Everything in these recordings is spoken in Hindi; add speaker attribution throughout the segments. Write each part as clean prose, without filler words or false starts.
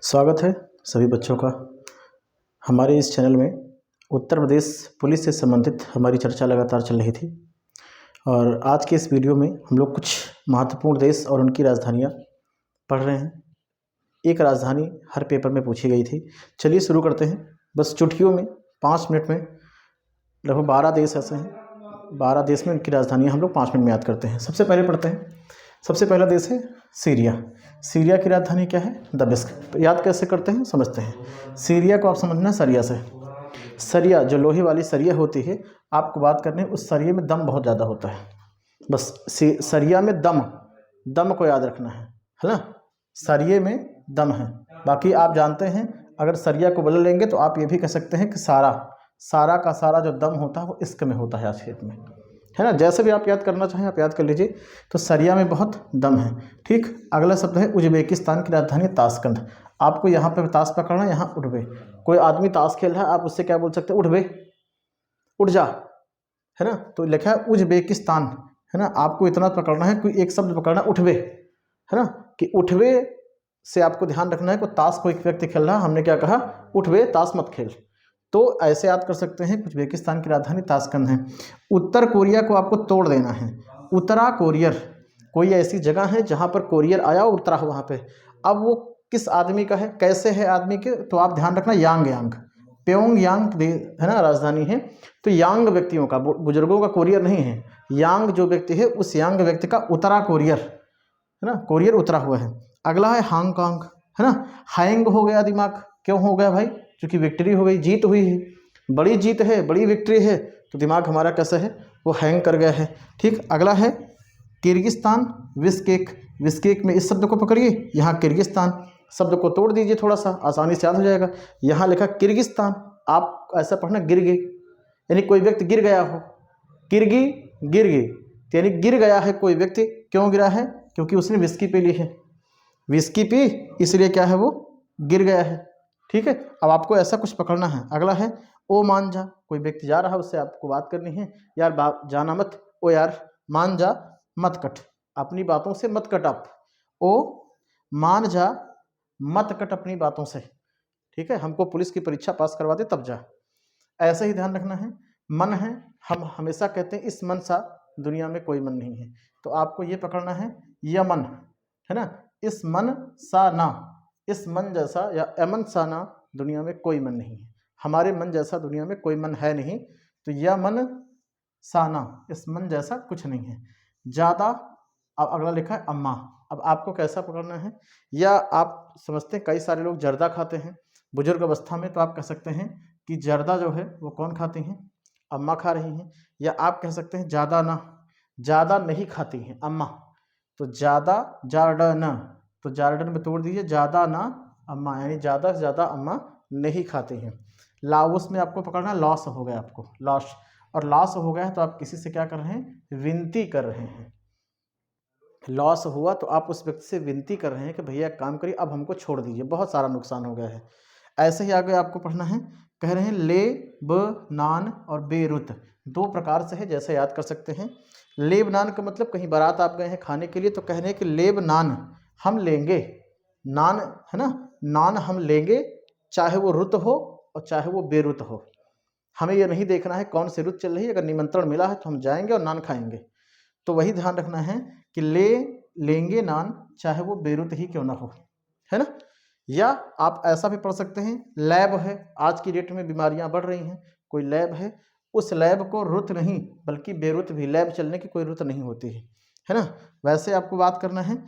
Speaker 1: स्वागत है सभी बच्चों का हमारे इस चैनल में। उत्तर प्रदेश पुलिस से संबंधित हमारी चर्चा लगातार चल रही थी और आज के इस वीडियो में हम लोग कुछ महत्वपूर्ण देश और उनकी राजधानियां पढ़ रहे हैं। एक राजधानी हर पेपर में पूछी गई थी। चलिए शुरू करते हैं। बस चुटकियों में 5 मिनट में लगभग 12 देश ऐसे हैं, 12 देश में उनकी राजधानियाँ हम लोग 5 मिनट में याद करते हैं। सबसे पहले पढ़ते हैं। सबसे पहला देश है सीरिया। सीरिया की राजधानी क्या है? दमिश्क। याद कैसे करते हैं समझते हैं। सीरिया को आप समझना सरिया से। सरिया जो लोहे वाली सरिया होती है, आपको बात करनी है उस सरिये में दम बहुत ज़्यादा होता है। बस सरिया में दम को याद रखना है ना। सरिये में दम है। बाकी आप जानते हैं अगर सरिया को बदल लेंगे तो आप ये भी कह सकते हैं कि सारा का सारा जो दम होता है वो इश्क में होता है, आज खेत में, है ना। जैसे भी आप याद करना चाहें आप याद कर लीजिए। तो सरिया में बहुत दम है। ठीक। अगला शब्द है उज्बेकिस्तान की राजधानी ताशकंद। आपको यहाँ पे ताश पकड़ना, यहाँ उठ बे। कोई आदमी ताश खेल रहा है, आप उससे क्या बोल सकते हैं? उठ बे, उठ जा, है ना। तो लिखा है उज्बेकिस्तान, है ना। आपको इतना पकड़ना है, कोई एक शब्द पकड़ना, उठ बे, है ना। कि उठ बे से आपको ध्यान रखना है कि ताश कोई व्यक्ति खेल रहा है, हमने क्या कहा? उठ बे, ताश मत खेल। तो ऐसे याद कर सकते हैं। उज्बेकिस्तान की राजधानी ताशकंद है। उत्तर कोरिया को आपको तोड़ देना है। उत्तरा कोरियर, कोई ऐसी जगह है जहां पर कोरियर आया और उतरा हो वहां पे। अब वो किस आदमी का है, कैसे है आदमी के, तो आप ध्यान रखना यांग। प्योंगयांग है ना राजधानी है। तो यांग व्यक्तियों का, बुजुर्गों का कोरियर नहीं है। यांग जो व्यक्ति है उस यांग व्यक्ति का उतरा कोरियर, है ना। कोरियर उतरा हुआ है। अगला है हांगकांग, है ना। हैंग हो गया दिमाग, क्यों हो गया भाई? क्योंकि विक्ट्री हो गई, जीत हुई है, बड़ी जीत है, बड़ी विक्ट्री है, तो दिमाग हमारा कैसा है? वो हैंग कर गया है। ठीक। अगला है किर्गिस्तान, बिश्केक। बिश्केक में इस शब्द को पकड़िए, यहाँ किर्गिस्तान शब्द को तोड़ दीजिए, थोड़ा सा आसानी से याद हो जाएगा। यहाँ लिखा किर्गिस्तान, आप ऐसा पढ़ना गिरगी, यानी कोई व्यक्ति गिर गया हो। किर्गी गिर गई, यानी गिर गया है कोई व्यक्ति। क्यों गिरा है? क्योंकि उसने विस्की पी ली है। विस्की पी इसलिए क्या है, वो गिर गया है। ठीक है। अब आपको ऐसा कुछ पकड़ना है। अगला है ओ मान जा। कोई व्यक्ति जा रहा है, उससे आपको बात करनी है। यार जाना मत, ओ यार मान जा, मत कट, अपनी बातों से मत कट। आप ओ मान जा, मत कट अपनी बातों से। ठीक है। हमको पुलिस की परीक्षा पास करवा दे तब जा। ऐसा ही ध्यान रखना है। मन है, हम हमेशा कहते हैं इस मन सा दुनिया में कोई मन नहीं है, तो आपको ये पकड़ना है यमन, है ना। इस मन सा ना, इस मन जैसा या अमन सा ना दुनिया में कोई मन नहीं है। हमारे मन जैसा दुनिया में कोई मन है नहीं, तो यह मन साना, इस मन जैसा कुछ नहीं है। ज़्यादा। अब अगला लिखा है अम्मा। अब आपको कैसा पकड़ना है? या आप समझते हैं कई सारे लोग जर्दा खाते हैं बुजुर्ग अवस्था में, तो आप कह सकते हैं कि जर्दा जो है वो कौन खाती हैं? अम्मा खा रही हैं। या आप कह सकते हैं ज़्यादा ना, ज़्यादा नहीं खाती हैं अम्मा, तो ज़्यादा जार्डन, तो जार्डन में तोड़ दीजिए, ज़्यादा ना अम्मा, यानी ज़्यादा से ज़्यादा अम्मा नहीं खाती हैं। लाओस में आपको पकड़ना, लॉस हो गया आपको, लॉस। और लॉस हो गया है तो आप किसी से क्या कर रहे हैं? विनती कर रहे हैं। लॉस हुआ तो आप उस व्यक्ति से विनती कर रहे हैं कि भैया काम करिए, अब हमको छोड़ दीजिए, बहुत सारा नुकसान हो गया है। ऐसे ही आगे आपको पढ़ना है। कह रहे हैं ले ब नान और बेरुत, 2 प्रकार से है, जैसे याद कर सकते हैं। लेब नान का मतलब कहीं बारात आप गए हैं खाने के लिए, तो कह रहे हैं कि लेब नान हम लेंगे, नान, है ना, नान हम लेंगे, चाहे वो रुत हो और चाहे वो बेरुत हो। हमें ये नहीं देखना है कौन सी रुत चल रही है, अगर निमंत्रण मिला है तो हम जाएंगे और नान खाएंगे। तो वही ध्यान रखना है कि लेंगे नान, चाहे वो बेरुत ही क्यों ना हो, है ना। या आप ऐसा भी पढ़ सकते हैं, लैब है, आज की डेट में बीमारियां बढ़ रही हैं, कोई लैब है, उस लैब को रुत नहीं बल्कि बेरुत भी, लैब चलने की कोई रुत नहीं होती है ना। वैसे आपको बात करना है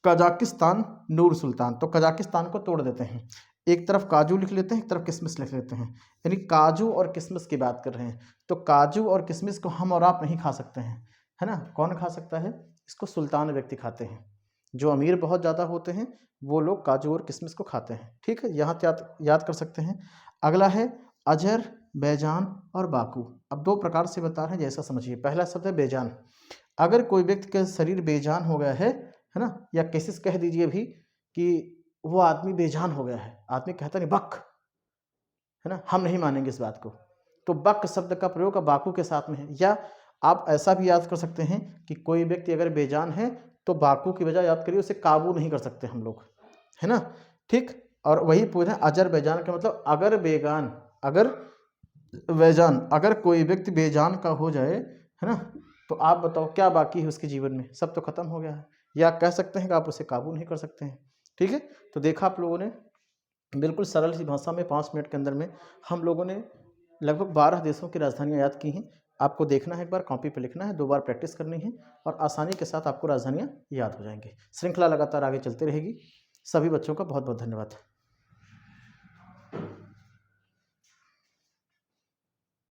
Speaker 1: कजाकिस्तान, नूर सुल्तान। तो कजाकिस्तान को तोड़ देते हैं, एक तरफ काजू लिख लेते हैं, एक तरफ किशमिश लिख लेते हैं, यानी काजू और किशमिश की बात कर रहे हैं। तो काजू और किशमिश को हम और आप नहीं खा सकते हैं, है ना। कौन खा सकता है? इसको सुल्तान व्यक्ति खाते हैं, जो अमीर बहुत ज़्यादा होते हैं वो लोग काजू और किशमिश को खाते हैं। ठीक है। यहाँ याद कर सकते हैं। अगला है अजर, बेजान और बाकू। अब 2 प्रकार से बता रहे हैं, जैसा समझिए। पहला शब्द है बेजान। अगर कोई व्यक्ति का शरीर बेजान हो गया है ना, या केसेस कह दीजिए भी कि वो आदमी बेजान हो गया है, आदमी कहता नहीं बक, है ना, हम नहीं मानेंगे इस बात को, तो बक शब्द का प्रयोग बाकू के साथ में है। या आप ऐसा भी याद कर सकते हैं कि कोई व्यक्ति अगर बेजान है तो बाकू की बजाय याद करिए उसे काबू नहीं कर सकते हम लोग, है ना। ठीक, और वही पूछे अजरबैजान का मतलब अगर बेगान, अगर बेजान, अगर कोई व्यक्ति बेजान का हो जाए, है ना, तो आप बताओ क्या बाकी है उसके जीवन में, सब तो खत्म हो गया है। या कह सकते हैं कि आप उसे काबू नहीं कर सकते हैं। ठीक है, तो देखा आप लोगों ने बिल्कुल सरल सी भाषा में 5 मिनट के अंदर में हम लोगों ने लगभग 12 देशों की राजधानियाँ याद की हैं। आपको देखना है, एक बार कॉपी पे लिखना है, 2 बार प्रैक्टिस करनी है और आसानी के साथ आपको राजधानियाँ याद हो जाएंगी। श्रृंखला लगातार आगे चलती रहेगी। सभी बच्चों का बहुत बहुत धन्यवाद।